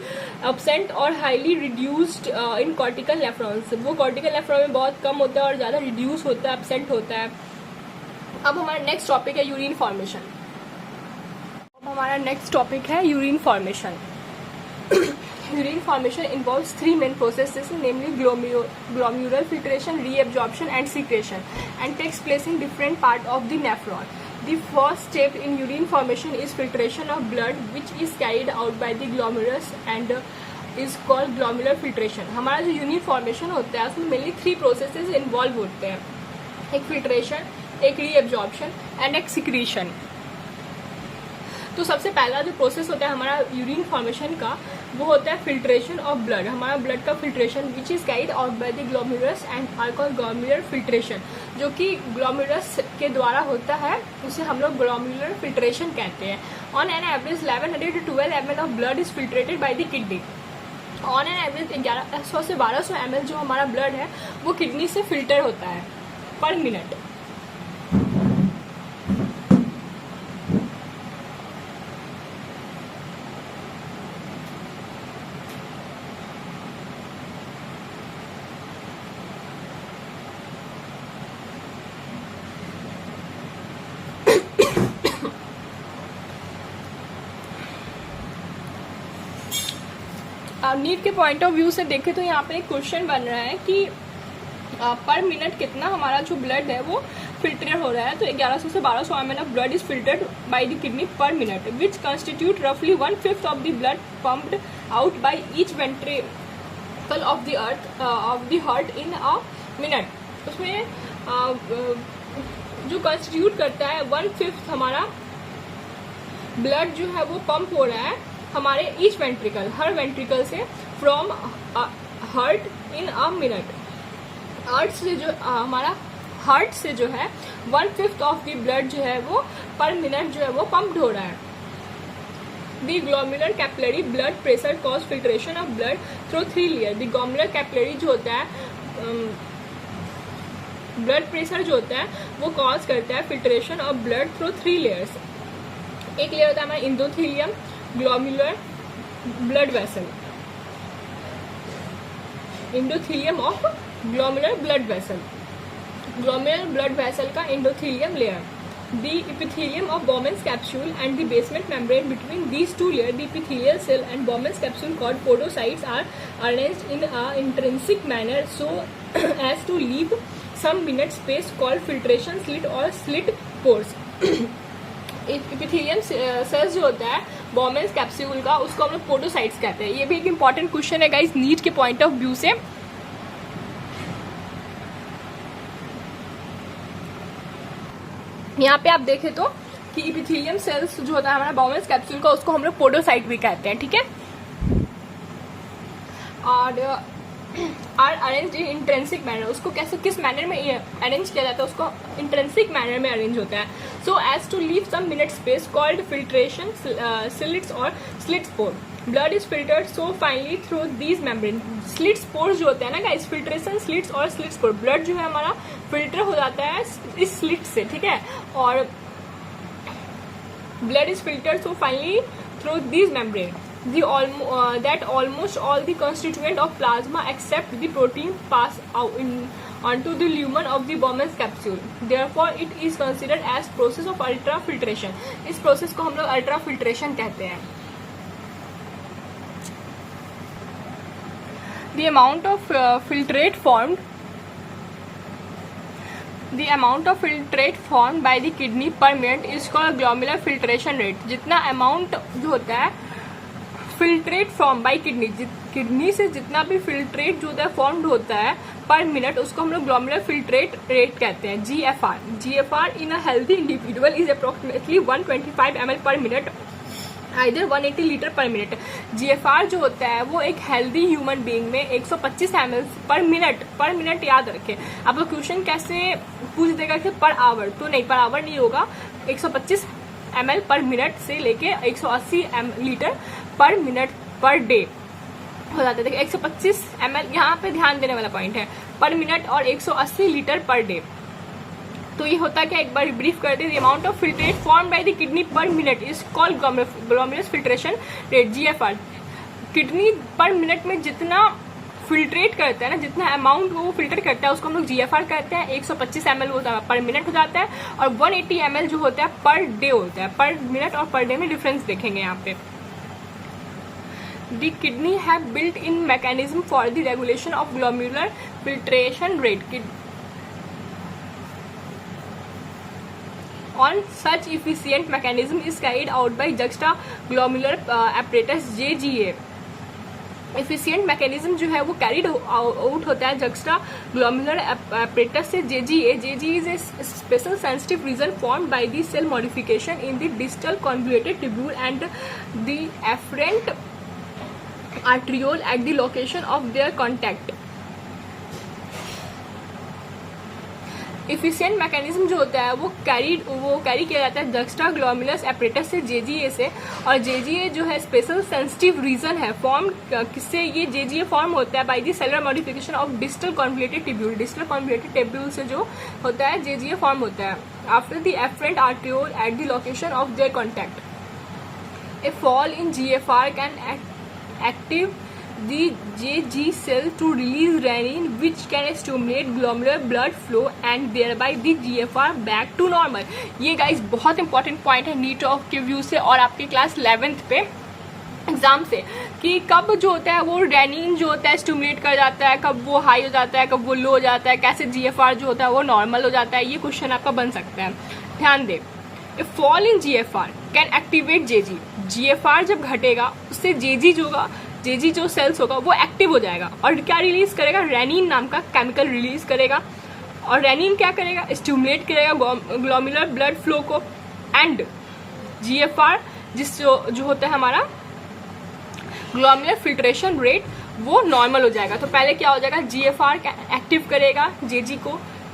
एब्सेंट और highly reduced in cortical nephrons. वो कॉर्टिकल नेफ्रॉन में बहुत कम होता है और ज़्यादा रिड्यूस होता है, एब्सेंट होता है। अब हमारा नेक्स्ट टॉपिक है यूरिन फॉर्मेशन। अब हमारा नेक्स्ट टॉपिक है urine formation. Urine formation involves three main processes, namely glomerular filtration, reabsorption, and secretion, and takes place in different part of the nephron. The first step in urine formation is filtration of blood, which is carried out by the glomerulus and is called glomerular filtration. हमारा जो urine formation होता है उसमें mainly three processes involve होते हैं, एक filtration, एक reabsorption and एक सिक्रीशन। तो सबसे पहला जो प्रोसेस होता है हमारा यूरिन फॉर्मेशन का वो होता है फिल्ट्रेशन ऑफ ब्लड। हमारा ब्लड का filtration which is carried out by the glomerulus and are called glomerular filtration, जो कि ग्लोमेरुलस के द्वारा होता है, उसे हम लोग ग्लोमेरुलर फिल्ट्रेशन कहते हैं। On an average 1100 to 12 ml of blood is filtrated by the kidney. On an average 1100 से 1200 ml जो हमारा ब्लड है वो किडनी से फिल्टर होता है पर मिनट। नीट के पॉइंट ऑफ व्यू से देखें तो यहाँ पे एक क्वेश्चन बन रहा है कि पर मिनट कितना हमारा जो ब्लड है वो फिल्टर हो रहा है। तो 1100 से 1200 ml of blood is filtered bye the kidney पर मिनट, विच कंस्टिट्यूट रफली 1/5 of the blood pumped out by each ventricle of the heart in a minute. उसमें जो कंस्टिट्यूट करता है 1/5 हमारा ब्लड जो है वो पंप हो रहा है हमारे ईच वेंट्रिकल, हर वेंट्रिकल से, from heart in a minute. Heart से जो हमारा हार्ट से जो है 1/5 ऑफ द ब्लड जो है वो पर मिनट जो है वो पंप्ड हो रहा है। The glomerular capillary blood pressure cause filtration of blood through 3 layer. The glomerular capillary जो होता है ब्लड प्रेशर जो होता है वो कॉज करता है filtration of blood through 3 layers. एक लेयर होता है हमारा endothelium glomerular blood vessel, endothelium of glomerular blood vessel, glomerular blood vessel का endothelium layer. The epithelium of Bowman's capsule and the basement membrane between these two layers, the epithelial cell and Bowman's capsule called podocytes are arranged in a intrinsic manner so as to leave some minute space called filtration slit or slit pores. Epithelium cells जो होता है बॉमेन्स capsule का उसको हम लोग podocytes कहते हैं। ये भी एक इंपॉर्टेंट क्वेश्चन है गाइस नीट के पॉइंट ऑफ व्यू से। यहाँ पे आप देखें तो कि इपिथेलियम सेल्स जो होता है हमारा बॉमेन्स कैप्सूल का उसको हम लोग पोडोसाइट भी कहते हैं। ठीक है, और are arrange in intrinsic manner, उसको कैसे किस मैनर में अरेंज किया जाता है, उसको इंट्रेंसिक मैनर में अरेंज होता है। So as to leave some minute space called filtration slits और slits pore. Blood is filtered so finally through these membrane. Slits pores जो होते हैं ना गाइस, फिल्ट्रेशन स्लिट्स और स्लिट्स पोर, ब्लड जो है हमारा फिल्टर हो जाता है इस स्लिट से, ठीक है। और blood is filtered so finally through these membrane that almost all the constituent of plasma except the protein pass out onto the lumen of the Bowman's capsule. Therefore it is considered as process of ultrafiltration. इस process को हम लोग ultrafiltration कहते हैं। The amount of filtrate formed by the kidney per minute is called glomerular filtration rate। जितना amount जो होता है फिल्ट्रेट फॉर्म बाय किडनी से जितना भी फिल्ट्रेट जो होता है फॉर्म्ड होता है पर मिनट, उसको हम लोग ग्लोमेरुलर फिल्ट्रेट रेट कहते हैं, GFR in a healthy individual is approximately 125 ml पर मिनट, आइदर 180 लीटर पर मिनट। GFR जो होता है वो एक हेल्दी ह्यूमन बीइंग में 125 ml पर मिनट याद रखें। आपको क्वेश्चन कैसे पूछ देगा कि पर आवर, तो नहीं, पर आवर नहीं होगा, 125 ml पर मिनट से लेके 180 लीटर पर मिनट पर डे हो जाता है। देखिए 125 ml यहाँ पे ध्यान देने वाला पॉइंट है, पर मिनट और 180 लीटर पर डे। तो ये होता क्या, एक बार ब्रीफ करते हैं। The amount of filtrate form by the kidney पर minute is called glomerular filtration rate, GFR। Kidney पर मिनट में जितना फिल्ट्रेट करता है ना, जितना अमाउंट वो फिल्टर करता है उसको हम लोग GFR कहते हैं। 125 ml होता है पर मिनट हो जाता है, और 180 ml जो होता है पर डे होता है। पर मिनट और पर डे में डिफरेंस देखेंगे यहाँ पे। The kidney have built-in mechanism for the regulation of glomerular filtration rate. On such efficient mechanism is carried out by juxtaglomerular apparatus JGA। efficient mechanism जो है वो carried out होता है juxtaglomerular apparatus से JGA। JGA is a special sensitive region formed by the cell modification in the distal convoluted tubule and the afferent arteriole at the location of their contact। Efficient mechanism जो होता है वो carry किया जाता है juxtaglomerular apparatus से, JGA से। और JGA जो है स्पेशल सेंसिटिव रीजन है, फॉर्म किससे ये JGA फॉर्म होता है by the cellular modification of distal convoluted tubule. Distal convoluted tubule से जो होता है JGA फॉर्म होता है after the efferent arteriole at the location of their contact. A fall in GFR can active the JG cell to release renin which can stimulate glomerular blood flow and thereby the GFR back to normal। ये guys बहुत important point है NEET of के view से और आपके class 11th पे exam से, कि कब जो होता है वो रेनिन जो होता है स्टिमुलेट कर जाता है, कब वो हाई हो जाता है, कब वो लो हो जाता है, कैसे GFR जो होता है वो नॉर्मल हो जाता है। ये क्वेश्चन आपका बन सकता है, ध्यान दे। A fall in GFR can activate JG। GFR जब घटेगा उससे JG जो सेल्स होगा वो एक्टिव हो जाएगा और क्या रिलीज करेगा, रेनिन नाम का केमिकल रिलीज करेगा। और रेनिन क्या करेगा, स्टिमुलेट करेगा ग्लोमेरुलर ब्लड फ्लो को, एंड GFR जो होता है हमारा ग्लोमेरुलर फिल्ट्रेशन रेट वो नॉर्मल हो जाएगा। तो पहले क्या हो जाएगा, GFR एक्टिव करेगा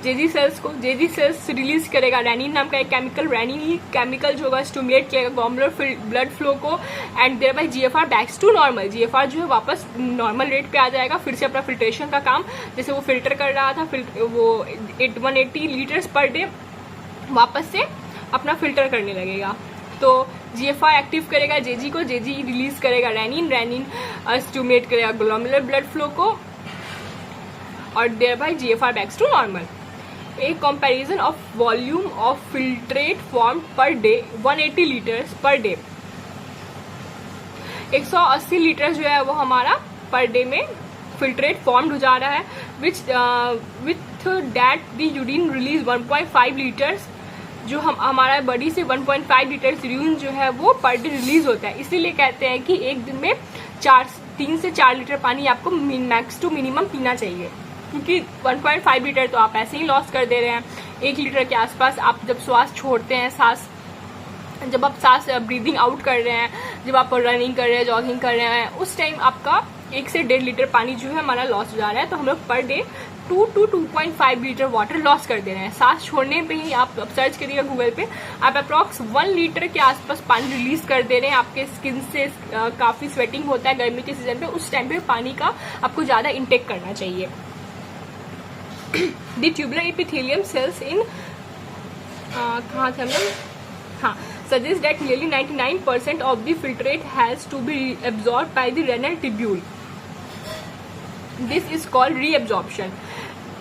JG सेल्स रिलीज करेगा रेनिन नाम का एक केमिकल। रेनिन ही केमिकल जो होगा स्टिमुलेट करेगा ग्लोमेरुलर ब्लड फ्लो को, and thereby GFR backs to normal. GFR जो है वापस नॉर्मल रेट पे आ जाएगा, फिर से अपना फिल्ट्रेशन का काम, जैसे वो फिल्टर कर रहा था वो 180 लीटर्स पर डे वापस से अपना फिल्टर करने लगेगा। तो GFR एक्टिव करेगा JG को, JG रिलीज करेगा रेनिन स्टिमुलेट करेगा ग्लोमेरुलर ब्लड फ्लो को, और thereby GFR backs to normal. A comparison of volume of filtrate formed per day 180 liters per day। 180 litre जो है वो हमारा पर डे में फिल्ट्रेट फॉर्म्ड हो जा रहा है, with that the urine release 1.5 litres. जो हमारा बॉडी से 1.5 लीटर्स यूरिन जो है वो पर डे रिलीज होता है। इसीलिए कहते हैं कि एक दिन में 3 से 4 लीटर पानी आपको मैक्स टू मिनिमम पीना चाहिए, क्योंकि 1.5 लीटर तो आप ऐसे ही लॉस कर दे रहे हैं। 1 लीटर के आसपास आप जब श्वास छोड़ते हैं, जब आप सांस ब्रीदिंग आउट कर रहे हैं, जब आप रनिंग कर रहे हैं, जॉगिंग कर रहे हैं, उस टाइम आपका 1 से 1.5 लीटर पानी जो है हमारा लॉस हो जा रहा है। तो हम लोग per day 2 to 2.5 litre water loss कर दे रहे हैं। सांस छोड़ने पे ही आप सर्च करिएगा गूगल पे, आप अप्रॉक्स 1 लीटर के आसपास पानी रिलीज कर दे रहे हैं। आपके स्किन से काफी स्वेटिंग होता है गर्मी के सीजन पे, उस टाइम पे पानी का आपको ज्यादा इंटेक करना चाहिए। द ट्यूबुलर एपिथेलियम सेल्स इन कहाँ थे हम लोग, हाँ, suggest that nearly 99% of the filtrate has to be absorbed by the renal tubule. This is called reabsorption.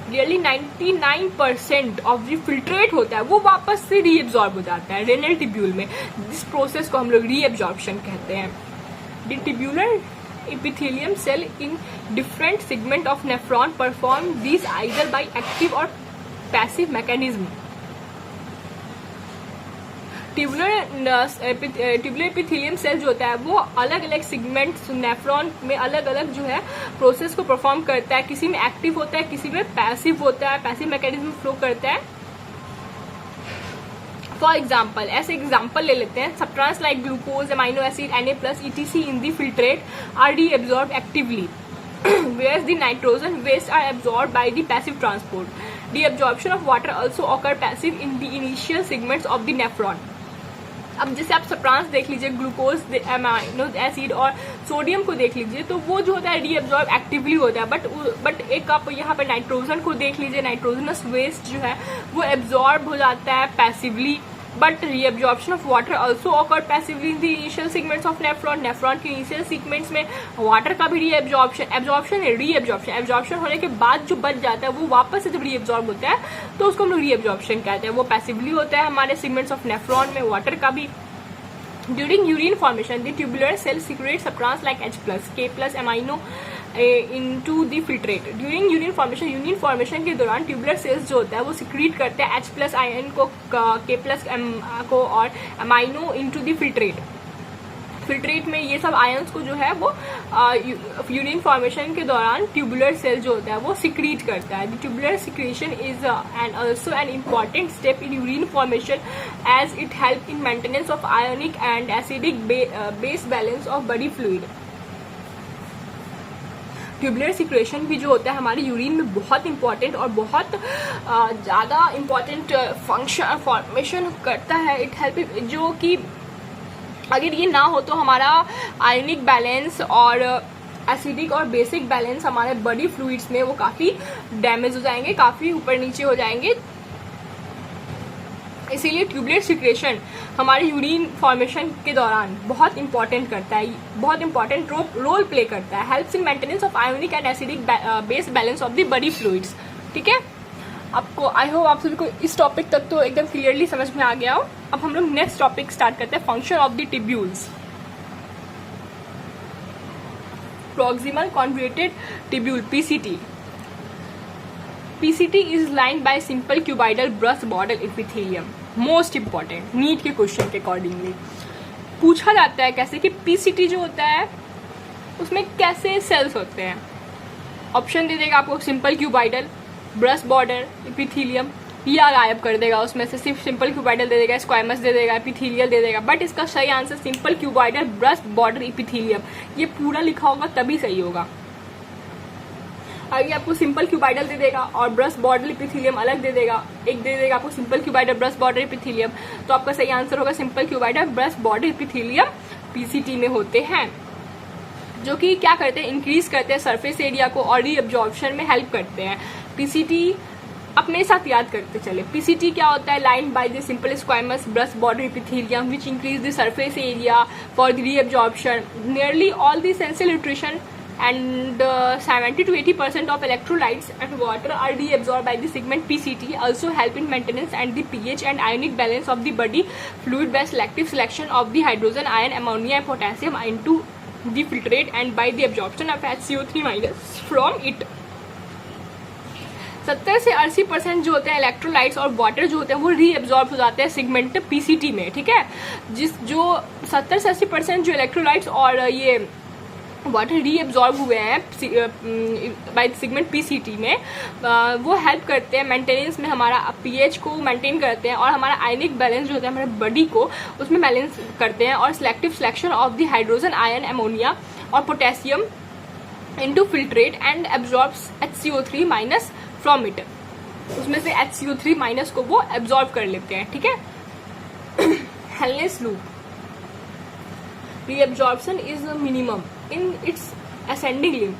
Nearly 99% of the filtrate होता है वो वापस से reabsorb हो जाता है renal tubule में। इस प्रोसेस को हम लोग reabsorption कहते हैं। The tubular epithelium cell in different segment of nephron perform these either by active or passive mechanism. Tubular epithelium cell जो होता है वो अलग अलग सेगमेंट नेफ्रॉन में अलग अलग जो है प्रोसेस को परफॉर्म करता है। किसी में एक्टिव होता है, किसी में पैसिव होता है, पैसिव मैकेनिज्म फ्लो करता है। फॉर एग्जाम्पल, ऐसे एग्जाम्पल ले लेते हैं, substance like glucose, amino acid, Na+ etc in the filtrate are reabsorbed actively whereas the nitrogen waste are absorbed by the passive transport. The absorption of water also occur passive in the initial segments of the nephron. अब जैसे आप substance देख लीजिए, glucose, amino acid और sodium को देख लीजिए, तो वो जो होता है रीअब्सॉर्ब एक्टिवली होता है। बट एक आप यहाँ पे नाइट्रोजन को देख लीजिए, नाइट्रोजनस वेस्ट जो है वो एब्जॉर्ब हो जाता है passively. But reabsorption of water also occur passively in the initial segments of nephron. Nephron के इनिशियल सीक्वेंट्स में वाटर का भी रीअब्जॉर्प्शन, एब्जॉर्प्शन है रीअब्जॉर्प्शन, एब्जॉर्प्शन होने के बाद जो बच जाता है वो वापस से जब रीअब्जॉर्ब होता है तो उसको हम लोग रीअब्जॉर्प्शन कहते हैं। वो पैसिवली होता है हमारे सेगमेंट्स ऑफ नेफ्रॉन में, वाटर का भी। During urine formation, the tubular cell secretes substance like H+, K+ amino into the filtrate. During urine formation के दौरान ट्यूबुलर सेल्स जो होता है वो सिक्रीट करते हैं H+ आयन को, K+ को और amino into the filtrate. Filtrate में ये सब आयंस को जो है वो यूरिन फॉर्मेशन के दौरान ट्यूबुलर सेल जो होता है वो सिक्रीट करता है। The tubular secretion is and also an important step in urine formation as it help in maintenance of ionic and acidic base balance of body fluid. Tubular secretion भी जो होता है हमारे यूरिन में बहुत इंपॉर्टेंट और बहुत ज़्यादा इंपॉर्टेंट फंक्शन फॉर्मेशन करता है। इट हेल्प, जो कि अगर ये ना हो तो हमारा आयनिक बैलेंस और एसिडिक और बेसिक बैलेंस हमारे बॉडी फ्लूइड्स में वो काफ़ी डैमेज हो जाएंगे, काफ़ी ऊपर नीचे हो जाएंगे। इसीलिए ट्यूबुलर सिक्रेशन हमारे यूरिन फॉर्मेशन के दौरान बहुत इंपॉर्टेंट करता है, बहुत इंपॉर्टेंट रोल प्ले करता है। Helps in maintenance of ionic and acidic base balance of the body fluids. ठीक है, आपको आई होप आप सभी को इस टॉपिक तक तो एकदम क्लियरली समझ में आ गया हो। अब हम लोग नेक्स्ट टॉपिक स्टार्ट करते हैं, function of the tubules. Proximal convoluted tubule PCT. PCT is lined by simple cuboidal brush border epithelium. Most important NEET के क्वेश्चन के अकॉर्डिंगली पूछा जाता है कैसे कि पीसीटी जो होता है उसमें कैसे सेल्स होते हैं। ऑप्शन दे देगा आपको simple cuboidal, brush border, epithelium, या गायब कर देगा उसमें से, सिर्फ सिंपल क्यूबाइडल दे देगा, स्क्वायमस दे देगा, एपिथेलियल दे देगा। बट इसका सही answer simple cuboidal, brush border, epithelium, ये पूरा लिखा होगा तभी सही होगा। आगे आपको सिंपल क्यूबाइडल दे देगा और ब्रश बॉर्डर एपिथेलियम अलग दे देगा, एक दे देगा आपको simple cuboidal brush border epithelium, तो आपका सही आंसर होगा simple cuboidal brush border epithelium PCT में होते हैं, जो कि क्या करते हैं, इंक्रीज करते हैं सरफेस एरिया को और रीअब्जॉर्प्शन में हेल्प करते हैं। पीसीटी अपने साथ याद करते चले। पीसीटी क्या होता है, line by the simple squamous brush border epithelium which increase the surface area for the reabsorption nearly all the essential nutrition and 70 to 80% of electrolytes and water are reabsorbed by the segment PCT, also help in maintenance and the pH and ionic balance of the body fluid by selective selection of the hydrogen, ion, ammonia and potassium into the filtrate and by the absorption of HCO3 minus from it। 70 से 80% जो होते हैं electrolytes और water जो होते हैं वो reabsorb हो जाते हैं सेगमेंट पीसीटी में। ठीक है, जो 70 से 80% जो इलेक्ट्रोलाइट्स और ये वाटर रीअब्जॉर्ब हुए हैं बाय सेगमेंट पीसीटी में, वो हेल्प करते हैं मेंटेनेंस में, हमारा पीएच को मेंटेन करते हैं और हमारा आयनिक बैलेंस जो होता है हमारे बॉडी को उसमें बैलेंस करते हैं, और selective selection of the hydrogen, ion, ammonia और potassium into filtrate and absorbs HCO3 minus from it, उसमें से HCO3 माइनस को वो एब्जॉर्ब कर लेते हैं, ठीक है। हेलनेस loop, reabsorption is minimum in its ascending limb.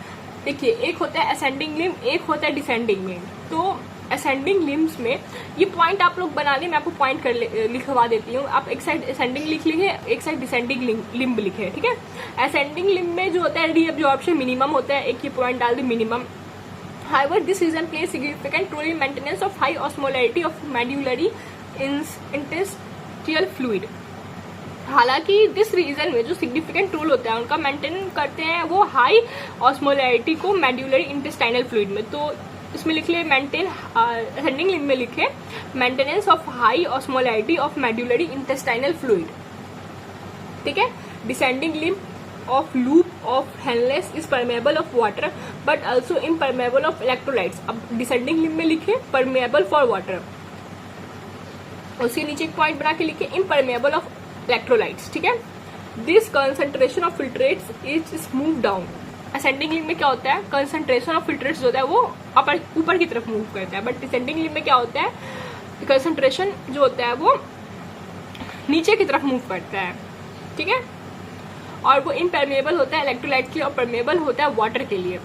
देखिए, एक होता है असेंडिंग लिम्ब, एक होता है डिसेंडिंग लिम्ब। तो असेंडिंग लिम्ब्स में ये पॉइंट आप लोग बना लें, मैं आपको पॉइंट कर लिखवा देती हूँ। आप एक साइड असेंडिंग लिख लीजिए, एक साइड डिसेंडिंग लिम्ब लिखे, ठीक है। असेंडिंग लिम्ब में जो होता है रीअब्जॉर्प्शन मिनिमम होता है, एक ही पॉइंट डाल दी minimum. However, this reason plays significant role in maintenance of high osmolarity of medullary interstitial fluid। हालांकि दिस रीजन में जो सिग्निफिकेंट रोल होता है उनका मेंटेन करते हैं वो हाई ऑस्मोलैरिटी को मेड्यूलरी इंटेस्टाइनल फ्लूइड में। तो इसमें लिख ले मेंटेन, असेंडिंग लिम्ब में लिखे maintenance of high osmolarity of medullary intestinal fluid, ठीक है। Descending limb of loop of Henle is permeable of water but also impermeable of electrolytes। अब डिसेंडिंग लिम्ब में लिखे permeable for water, उसके नीचे एक पॉइंट बना के लिखे impermeable of electrolytes, ठीक है। This concentration of filtrates is move down. Ascending limb में क्या होता है, कंसंट्रेशन ऑफ फिल्ट्रेट्स होता है वो ऊपर की तरफ मूव करता है, बट डिसेंडिंग लिम्ब में क्या होता है, कंसंट्रेशन जो होता है वो नीचे की तरफ मूव करता है, ठीक है। और वो इम्परमेबल होता है इलेक्ट्रोलाइट के लिए और परमेबल होता है वाटर के लिए।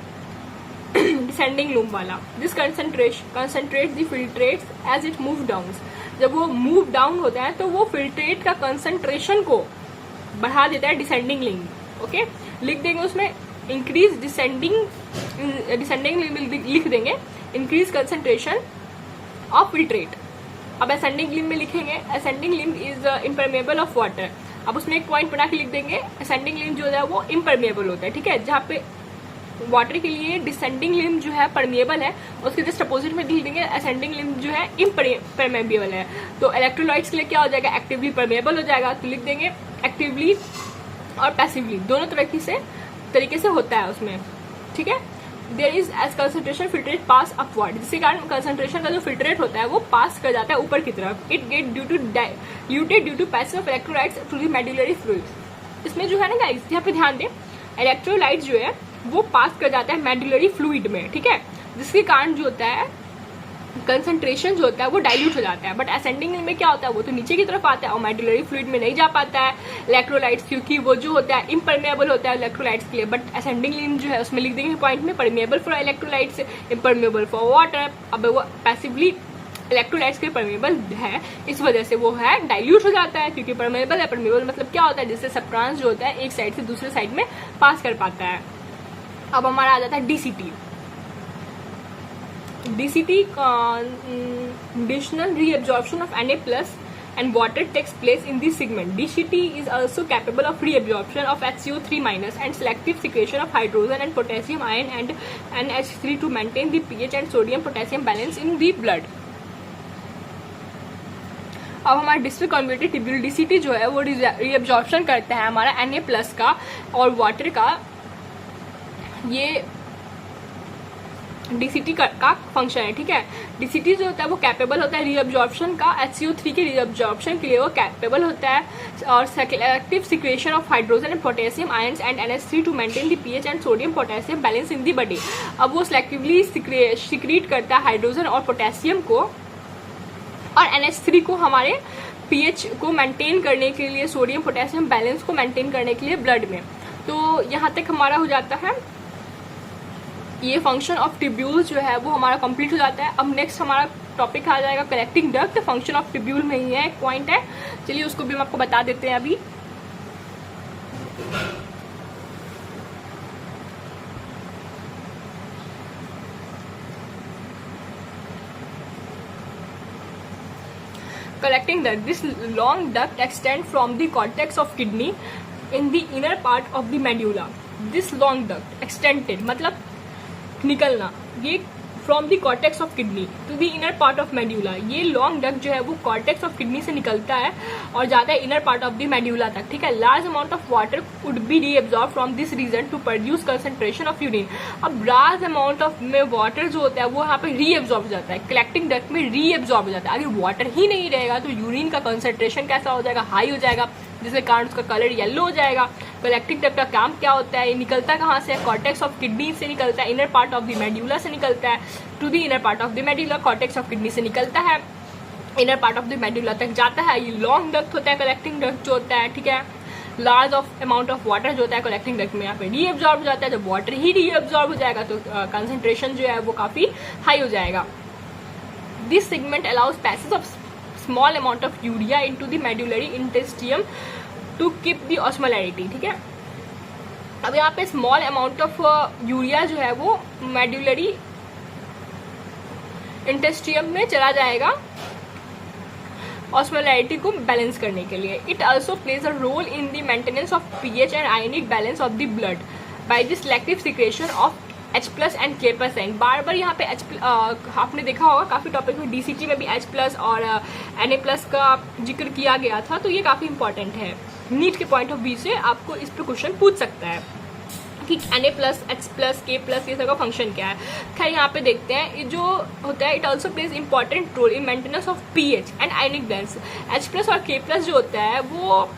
डिसेंडिंग लूप वाला, this concentrate the filtrates as it move down. जब वो मूव डाउन होता है तो वो फिल्ट्रेट का कंसंट्रेशन को बढ़ा देता है डिसेंडिंग लिंब, ओके। लिख देंगे उसमें इंक्रीज डिसेंडिंग लिख देंगे इंक्रीज कंसंट्रेशन ऑफ फिल्ट्रेट। अब असेंडिंग लिम्ब में लिखेंगे ascending limb is impermeable of water. अब उसमें एक पॉइंट बना के लिख देंगे असेंडिंग लिम्ब जो है वो इम्परमेबल होता है, ठीक है। जहाँ पे वाटर के लिए डिसेंडिंग लिम्ब जो है परमेबल है, उसके जस्ट अपोजिट में लिख देंगे असेंडिंग लिम्ब जो है इम्परमेबल है। तो इलेक्ट्रोलाइट्स के लिए क्या हो जाएगा, एक्टिवली परमेबल हो जाएगा। तो लिख देंगे एक्टिवली और पैसिवली दोनों तरीके से होता है उसमें, ठीक है। There is as concentration filtrate pass upward, जिसके कारण कंसंट्रेशन का जो फिल्ट्रेट होता है वो पास कर जाता है ऊपर की तरफ। It get diluted due to passage of electrolytes to the medullary fluid. इसमें जो है ना गाइस, यहाँ पे ध्यान दें, इलेक्ट्रोलाइट जो है वो पास कर जाता है मेड्यूलरी फ्लूइड में, ठीक है, जिसके कारण जो होता है कंसंट्रेशन जो होता है वो डाइल्यूट हो जाता है। बट असेंडिंग में क्या होता है, वो तो नीचे की तरफ आता है और मेड्यूलरी फ्लूइड में नहीं जा पाता है इलेक्ट्रोलाइट्स, क्योंकि वो जो होता है इम्परमेबल होता है इलेक्ट्रोलाइट्स के लिए। बट असेंडिंग लिम्ब जो है उसमें लिख देंगे पॉइंट में permeable for electrolytes, impermeable for water. अब वो पैसिवली इलेक्ट्रोलाइट्स के परमेबल है, इस वजह से वो है डाइल्यूट हो जाता है, क्योंकि परमेबल है। परमेबल मतलब क्या होता है, जिससे सब्सटेंस जो होता है एक साइड से दूसरे साइड में पास कर पाता है। अब हमारा आ जाता है DCT. DCT, conditional reabsorption of Na+ and water takes place in this segment. DCT is also capable of reabsorption of HCO3- and selective secretion of hydrogen and potassium ion and NH3 to maintain the pH and sodium potassium balance in the blood. अब हमारा distal converted tubule DCT जो है वो reabsorption करता है हमारा Na+ का और वाटर का। ये DCT का फंक्शन है, ठीक है। DCT जो होता है वो कैपेबल होता है रीअब्जॉर्प्शन का, HCO3 के रीअब्जॉर्प्शन के लिए वो कैपेबल होता है, और selective secretion of hydrogen and potassium ions and NH3 to maintain the pH and sodium potassium balance in the body. अब वो सेलेक्टिवली सिक्रीट करता है हाइड्रोजन और पोटेशियम को और NH3 को हमारे pH को मेंटेन करने के लिए, सोडियम पोटेशियम बैलेंस को मेंटेन करने के लिए ब्लड में। तो यहाँ तक हमारा हो जाता है ये फंक्शन ऑफ ट्यूब्यूल जो है वो हमारा कंप्लीट हो जाता है। अब नेक्स्ट हमारा टॉपिक आ जाएगा collecting duct. Function of tubule में ही है, एक पॉइंट है, चलिए उसको भी हम आपको बता देते हैं अभी। Collecting duct, this long duct extends from the cortex of kidney in the inner part of the medulla. This long duct extended मतलब निकलना, ये from the cortex of kidney to the inner part of medulla. ये long duct जो है वो cortex of kidney से निकलता है और जाता है inner part of the medulla तक, ठीक है। Large amount of water would be reabsorb from this region to produce concentration of urine. अब लार्ज अमाउंट ऑफ में वाटर जो होता है वो यहाँ पे रीअब्सॉर्ब हो जाता है, कलेक्टिंग डक्ट में रीअब्सॉर्ब हो जाता है। अगर वाटर ही नहीं रहेगा तो यूरिन का कंसंट्रेशन कैसा हो जाएगा, हाई हो जाएगा, जिसके कारण उसका कलर येलो हो जाएगा। कलेक्टिंग डक्ट का काम क्या होता है, ये निकलता कहाँ से है, कॉर्टेक्स ऑफ किडनी से निकलता है, inner part of the medulla से निकलता है, to the inner part of the medulla, cortex of kidney से निकलता है, inner part of the medulla तक जाता है। ये लॉन्ग डक्ट होता है, कलेक्टिंग डक्ट जो होता है, ठीक है। Large of amount of water जो होता है कलेक्टिंग डक्ट में यहाँ पे रीअब्जॉर्ब हो जाता है। जब वाटर ही रीअब्जॉर्ब हो जाएगा तो कंसंट्रेशन जो है वो काफी हाई हो जाएगा। This segment allows passage of small amount of urea into the medullary interstitium to keep the osmolarity, ठीक है। अब यहाँ पे स्मॉल अमाउंट ऑफ यूरिया जो है वो मेड्यूलरी इंटेस्टियम में चला जाएगा ऑस्मोलैरिटी को बैलेंस करने के लिए। It also plays a role in the maintenance of pH and ionic balance of the blood by the selective secretion of H+ and K+ and बार बार यहाँ पे आपने देखा होगा काफी टॉपिक में DCT में भी H+ और Na+ का जिक्र किया गया था, तो ये काफी इंपॉर्टेंट है। नीट के पॉइंट ऑफ व्यू से आपको इस पर क्वेश्चन पूछ सकता है कि Na+, H+, K+ ये सब का फंक्शन क्या है। खैर यहाँ पे देखते हैं, ये जो होता है it also plays important role in maintenance of pH and ionic balance. H+ और K+ जो होता है वो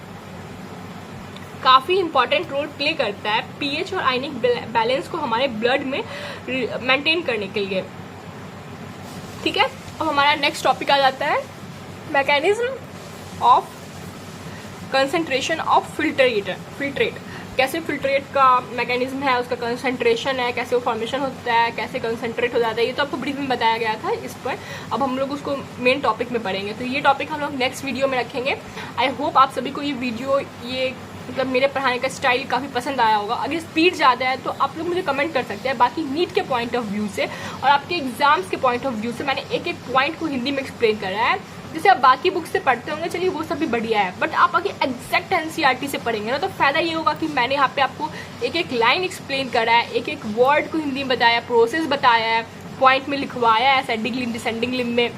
काफ़ी इंपॉर्टेंट रोल प्ले करता है पीएच और आयनिक बैलेंस को हमारे ब्लड में मेंटेन करने के लिए, ठीक है। अब हमारा नेक्स्ट टॉपिक आ जाता है mechanism of concentration of filtrate. कैसे फिल्ट्रेट का मैकेनिज्म है, उसका कंसंट्रेशन है, कैसे वो फॉर्मेशन होता है, कैसे कंसंट्रेट हो जाता है, ये तो आपको ब्रीफ में बताया गया था इस पर। अब हम लोग उसको मेन टॉपिक में पढ़ेंगे, तो ये टॉपिक हम लोग नेक्स्ट वीडियो में रखेंगे। आई होप आप सभी को ये वीडियो मतलब मेरे पढ़ाने का स्टाइल काफ़ी पसंद आया होगा। अगर स्पीड ज़्यादा है तो आप लोग मुझे कमेंट कर सकते हैं। बाकी नीट के पॉइंट ऑफ व्यू से और आपके एग्जाम्स के पॉइंट ऑफ व्यू से मैंने एक एक पॉइंट को हिंदी में एक्सप्लेन करा है। जैसे आप बाकी बुक से पढ़ते होंगे, चलिए वो सब भी बढ़िया है, बट आप अगर एग्जैक्ट एनसीईआरटी से पढ़ेंगे ना तो फायदा ये होगा कि मैंने यहाँ पे आपको एक एक लाइन एक्सप्लेन करा है, एक एक वर्ड को हिंदी में बताया, प्रोसेस बताया है, पॉइंट में लिखवाया है असेंडिंग लिंब डिसेंडिंग लिंब में।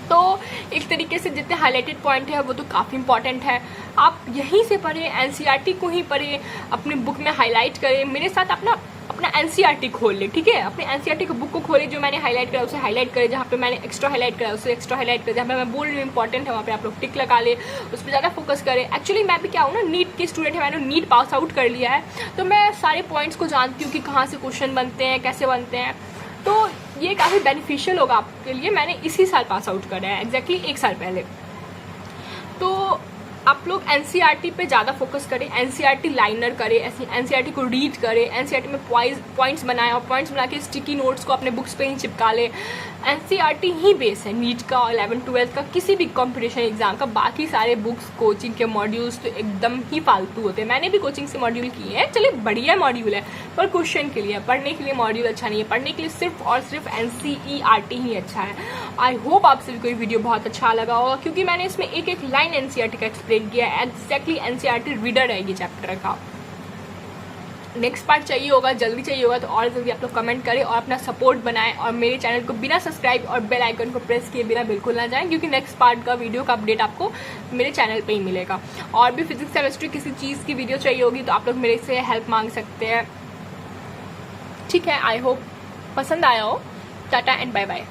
तो एक तरीके से जितने हाईलाइटेड पॉइंट है वो तो काफ़ी इंपॉर्टेंट है। आप यहीं से पढ़ें, एनसीईआरटी को ही पढ़ें, अपने बुक में हाईलाइट करें, मेरे साथ अपना एनसीईआरटी खोल ले, ठीक है। अपने एनसीईआरटी की बुक को खोले, जो मैंने हाईलाइट करा उसे हाईलाइट करें, जहाँ पे मैंने एक्स्ट्रा हाईलाइट करा उसे एक्स्ट्रा हाईलाइट करें, जहाँ पे मैं बोल रही हूँ इंपॉर्टेंट है वहाँ पे आप लोग टिक लगा ले, उस पर ज़्यादा फोकस करें। एक्चुअली मैं भी क्या हूँ ना, नीट की स्टूडेंट है, मैंने नीट पास आउट कर लिया है, तो मैं सारे पॉइंट्स को जानती हूँ कि कहाँ से क्वेश्चन बनते हैं, कैसे बनते हैं, तो ये काफ़ी बेनिफिशियल होगा आपके लिए। मैंने इसी साल पास आउट करा है, एग्जैक्टली 1 साल पहले। तो आप लोग एनसीईआरटी पे ज़्यादा फोकस करें, एनसीईआरटी लाइनर करें, एनसीईआरटी को रीड करें, एनसीईआरटी में पॉइंट्स बनाएं और पॉइंट्स बना के स्टिकी नोट्स को अपने बुक्स पे ही चिपका लें। एनसीईआरटी ही बेस है नीट का, 11th-12th का, किसी भी कॉम्पिटिशन एग्जाम का। बाकी सारे बुक्स, कोचिंग के मॉड्यूल्स तो एकदम ही फालतू होते हैं। मैंने भी कोचिंग से मॉड्यूल किए हैं, चलिए बढ़िया मॉड्यूल है, पर क्वेश्चन के लिए, पढ़ने के लिए मॉड्यूल अच्छा नहीं है। पढ़ने के लिए सिर्फ और सिर्फ एनसीईआरटी ही अच्छा है। आई होप आप सभी को ये वीडियो बहुत अच्छा लगा होगा, क्योंकि मैंने इसमें एक एक लाइन एनसीईआरटी का एक्सप्लेन किया है। एग्जैक्टली एनसीईआरटी रीडर है ये चैप्टर का। नेक्स्ट पार्ट चाहिए होगा, जल्दी चाहिए होगा, तो और जल्दी आप लोग कमेंट करें और अपना सपोर्ट बनाएं, और मेरे चैनल को बिना सब्सक्राइब और बेल आइकन को प्रेस किए बिना बिल्कुल ना जाएं, क्योंकि नेक्स्ट पार्ट का वीडियो का अपडेट आपको मेरे चैनल पे ही मिलेगा। और भी फिजिक्स केमिस्ट्री किसी चीज़ की वीडियो चाहिए होगी तो आप लोग मेरे से हेल्प मांग सकते हैं, ठीक है। आई होप पसंद आया हो। Ta-ta and bye bye.